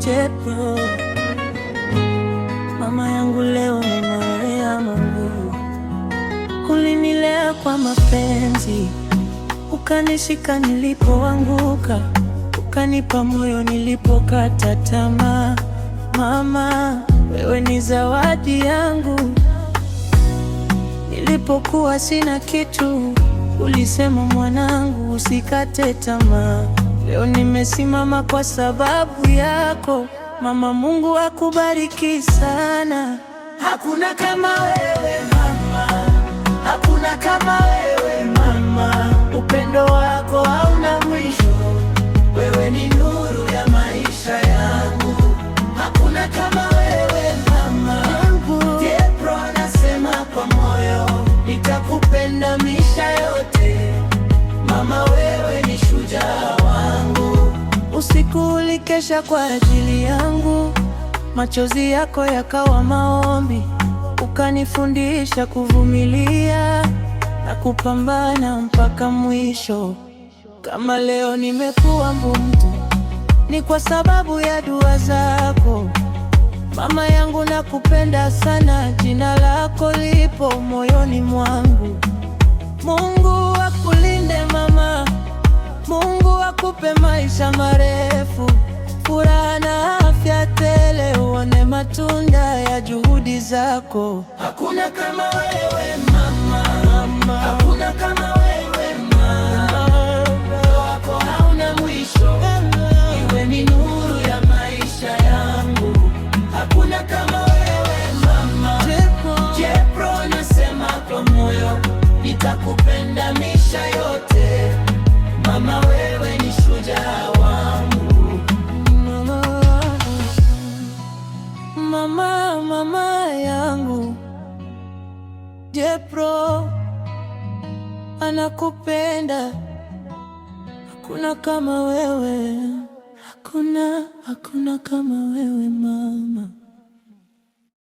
Jepro, mama yangu leo ninalea Mungu. Ulinilea kwa mapenzi, ukanishika nilipoanguka, ukanipa moyo nilipokata tamaa. Mama, wewe ni zawadi yangu. Nilipokuwa sina kitu, ulisema mwanangu, usikate tamaa. Leo nimesimama kwa sababu yako. Mama, Mungu akubariki sana. Hakuna kama wewe mama, hakuna kama wewe mama. Upendo wako hauna mwisho, wewe ni nuru ya maisha yangu. Hakuna kama wewe mama. Jepro anasema kwa moyo, nitakupenda maisha yote. Mama, wewe ni shujaa wangu. Usiku ulikesha kwa ajili yangu, machozi yako yakawa maombi. Ukanifundisha kuvumilia na kupambana mpaka mwisho. Kama leo nimekuwa mtu, ni kwa sababu ya dua zako. Mama yangu, nakupenda sana, jina lako lipo moyoni mwangu. Mungu akulinde mama, Mungu akupe maisha marefu, furaha na afya tele, uone matunda ya juhudi zako. Hakuna kama wewe mama, hakuna kama wewe mama. Upendo wako hauna mwisho, iwe ni nuru ya maisha yangu. Hakuna kama wewe mama. Jepro anasema kwa moyo, nitakupenda maisha yote. Mama, wewe ni shujaa wangu. Mama yangu, Jepro anakupenda. Hakuna kama wewe, hakuna kama wewe mama.